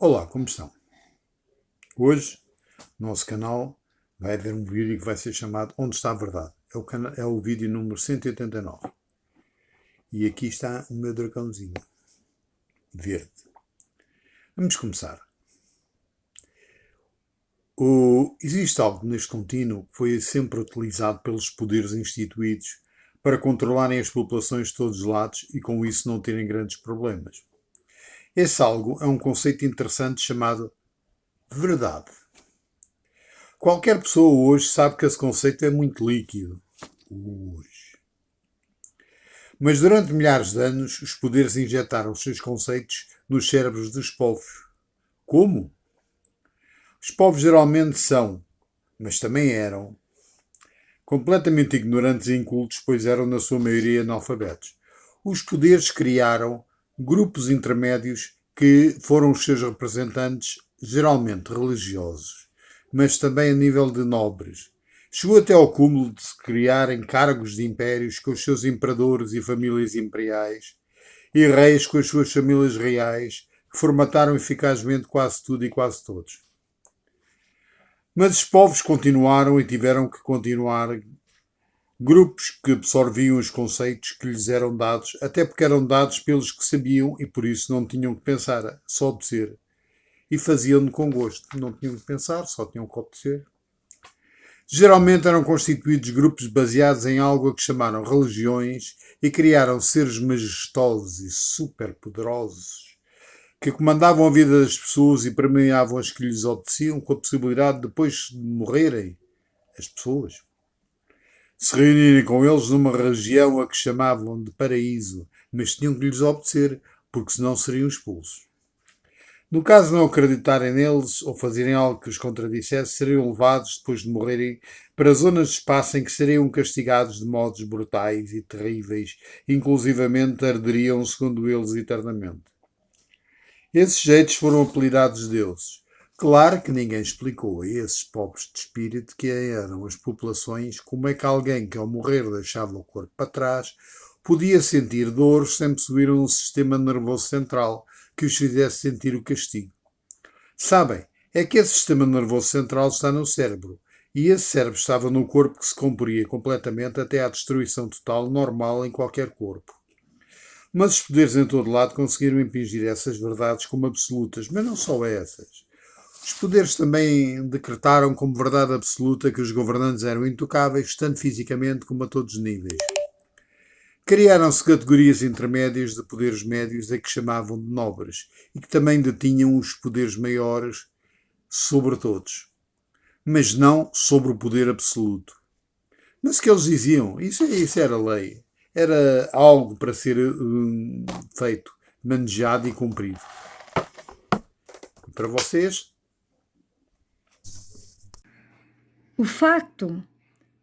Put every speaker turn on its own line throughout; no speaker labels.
Olá, como estão? Hoje, no nosso canal, vai haver um vídeo que vai ser chamado Onde está a Verdade? É o vídeo número 189. E aqui está o meu dragãozinho, verde. Vamos começar. Existe algo neste contínuo que foi sempre utilizado pelos poderes instituídos para controlarem as populações de todos os lados e com isso não terem grandes problemas. Esse algo é um conceito interessante chamado verdade. Qualquer pessoa hoje sabe que esse conceito é muito líquido. Hoje. Mas durante milhares de anos, os poderes injetaram os seus conceitos nos cérebros dos povos. Como? Os povos geralmente são, mas também eram, completamente ignorantes e incultos, pois eram, na sua maioria, analfabetos. Os poderes criaram grupos intermédios que foram os seus representantes, geralmente religiosos, mas também a nível de nobres. Chegou até ao cúmulo de se criarem cargos de impérios com os seus imperadores e famílias imperiais, e reis com as suas famílias reais, que formataram eficazmente quase tudo e quase todos. Mas os povos continuaram e tiveram que continuar. Grupos que absorviam os conceitos que lhes eram dados, até porque eram dados pelos que sabiam e por isso não tinham que pensar, só obedecer. E faziam-no com gosto. Não tinham que pensar, só tinham que obedecer. Geralmente eram constituídos grupos baseados em algo a que chamaram religiões e criaram seres majestosos e superpoderosos que comandavam a vida das pessoas e premiavam as que lhes obedeciam com a possibilidade de depois de morrerem as pessoas se reunirem com eles numa região a que chamavam de paraíso, mas tinham que lhes obedecer, porque senão seriam expulsos. No caso de não acreditarem neles ou fazerem algo que os contradissesse, seriam levados, depois de morrerem, para zonas de espaço em que seriam castigados de modos brutais e terríveis, inclusivamente arderiam, segundo eles, eternamente. Esses jeitos foram apelidados deuses. Claro que ninguém explicou a esses pobres de espírito que eram as populações como é que alguém que ao morrer deixava o corpo para trás podia sentir dor sem possuir um sistema nervoso central que os fizesse sentir o castigo. Sabem, é que esse sistema nervoso central está no cérebro e esse cérebro estava no corpo que se comporia completamente até à destruição total normal em qualquer corpo. Mas os poderes em todo lado conseguiram impingir essas verdades como absolutas, mas não só essas. Os poderes também decretaram como verdade absoluta que os governantes eram intocáveis, tanto fisicamente como a todos os níveis. Criaram-se categorias intermédias de poderes médios a que chamavam de nobres e que também detinham os poderes maiores sobre todos, mas não sobre o poder absoluto. Mas o que eles diziam? Isso era lei. Era algo para ser feito, manejado e cumprido. Para vocês,
O facto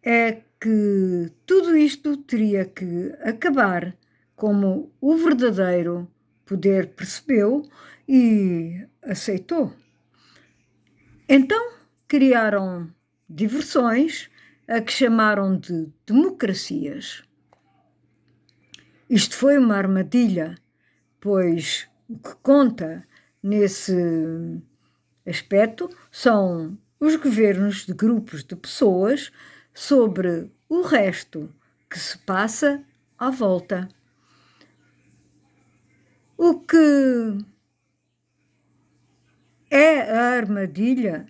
é que tudo isto teria que acabar, como o verdadeiro poder percebeu e aceitou. Então criaram diversões a que chamaram de democracias. Isto foi uma armadilha, pois o que conta nesse aspecto são os governos de grupos de pessoas sobre o resto que se passa à volta. O que é a armadilha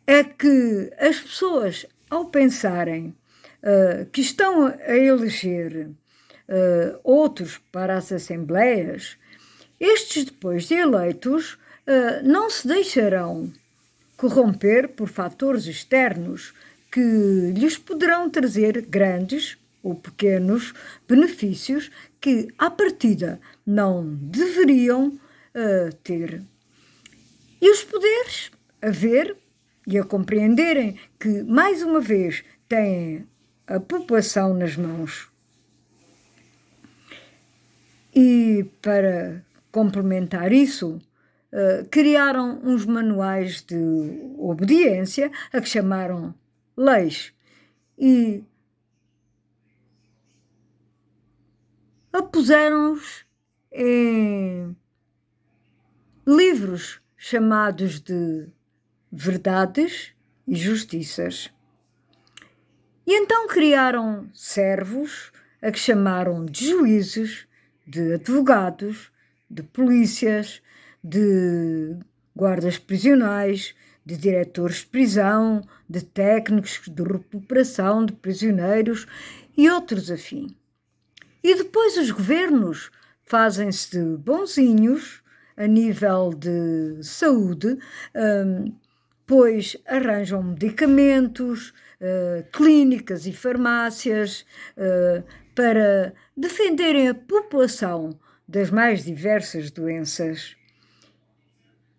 é que as pessoas, ao pensarem que estão a eleger outros para as assembleias, estes, depois de eleitos, não se deixarão corromper por fatores externos que lhes poderão trazer grandes ou pequenos benefícios que, à partida, não deveriam ter. E os poderes, a ver e a compreenderem que, mais uma vez, têm a população nas mãos. E para complementar isso, criaram uns manuais de obediência, a que chamaram leis, e a puseram-nos em livros chamados de Verdades e Justiças. E então criaram servos a que chamaram de juízes, de advogados, de polícias, de guardas prisionais, de diretores de prisão, de técnicos de recuperação de prisioneiros e outros afim. E depois os governos fazem-se bonzinhos a nível de saúde, pois arranjam medicamentos, clínicas e farmácias para defenderem a população das mais diversas doenças.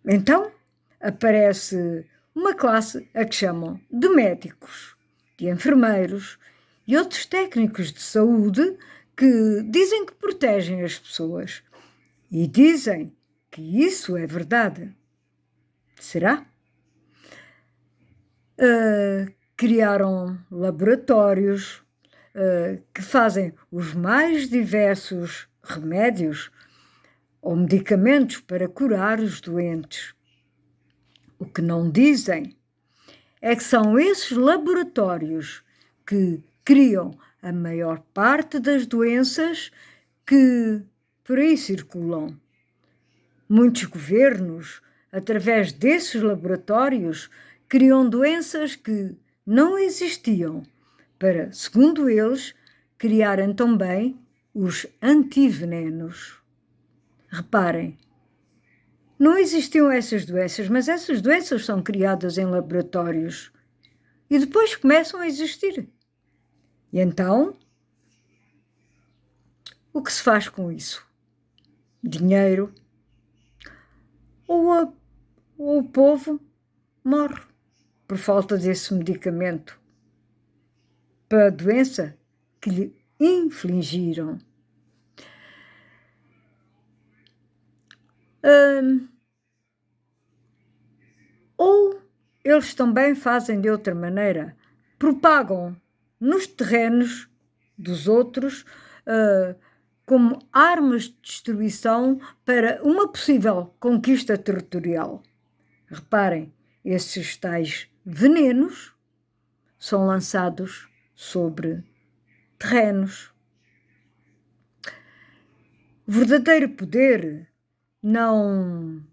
Então aparece uma classe a que chamam de médicos, de enfermeiros e outros técnicos de saúde que dizem que protegem as pessoas. E dizem que isso é verdade. Será? Criaram laboratórios que fazem os mais diversos remédios ou medicamentos para curar os doentes. O que não dizem é que são esses laboratórios que criam a maior parte das doenças que por aí circulam. Muitos governos, através desses laboratórios, criam doenças que não existiam para, segundo eles, criarem também os antivenenos. Reparem, não existiam essas doenças, mas essas doenças são criadas em laboratórios e depois começam a existir. E então, o que se faz com isso? Dinheiro. Ou o povo morre por falta desse medicamento para a doença que lhe infligiram. Ou eles também fazem de outra maneira, propagam nos terrenos dos outros como armas de destruição para uma possível conquista territorial. Reparem, esses tais venenos são lançados sobre terrenos. O verdadeiro poder não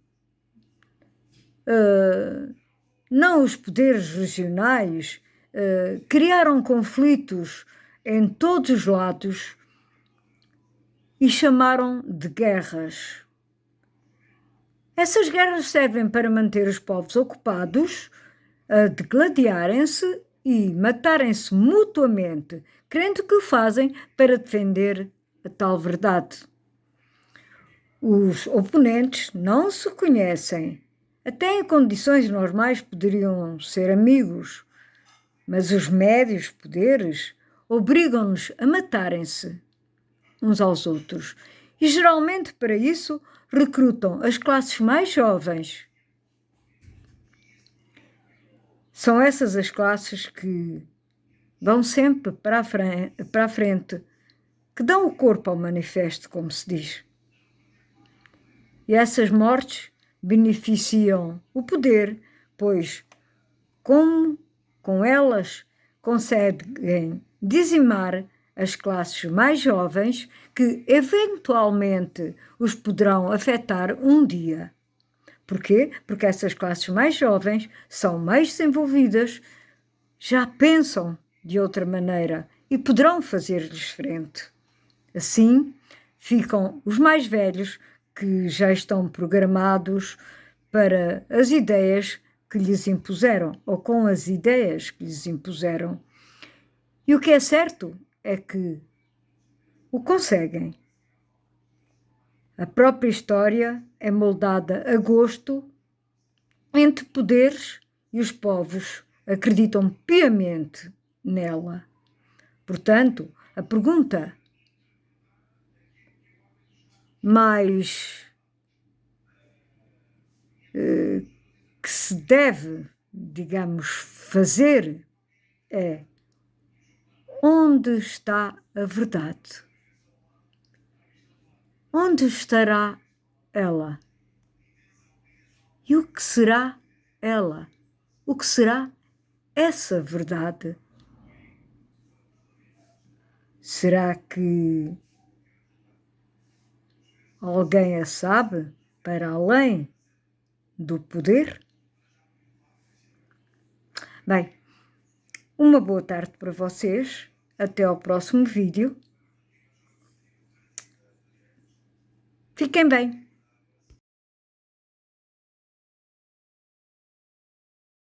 os poderes regionais criaram conflitos em todos os lados e chamaram de guerras. Essas guerras servem para manter os povos ocupados, a degladiarem-se e matarem-se mutuamente, crendo que o fazem para defender a tal verdade. Os oponentes não se conhecem. Até em condições normais poderiam ser amigos, mas os médios poderes obrigam-nos a matarem-se uns aos outros e geralmente para isso recrutam as classes mais jovens. São essas as classes que vão sempre para a frente, que dão o corpo ao manifesto, como se diz. E essas mortes beneficiam o poder, pois com elas conseguem dizimar as classes mais jovens que eventualmente os poderão afetar um dia. Porquê? Porque essas classes mais jovens são mais desenvolvidas, já pensam de outra maneira e poderão fazer-lhes frente. Assim, ficam os mais velhos que já estão programados para as ideias que lhes impuseram ou com as ideias que lhes impuseram. E o que é certo é que o conseguem. A própria história é moldada a gosto entre poderes e os povos acreditam piamente nela. Portanto, a pergunta mais que se deve, digamos, fazer é: onde está a verdade? Onde estará ela? E o que será ela? O que será essa verdade? Será que alguém a sabe para além do poder? Bem, uma boa tarde para vocês. Até ao próximo vídeo. Fiquem bem.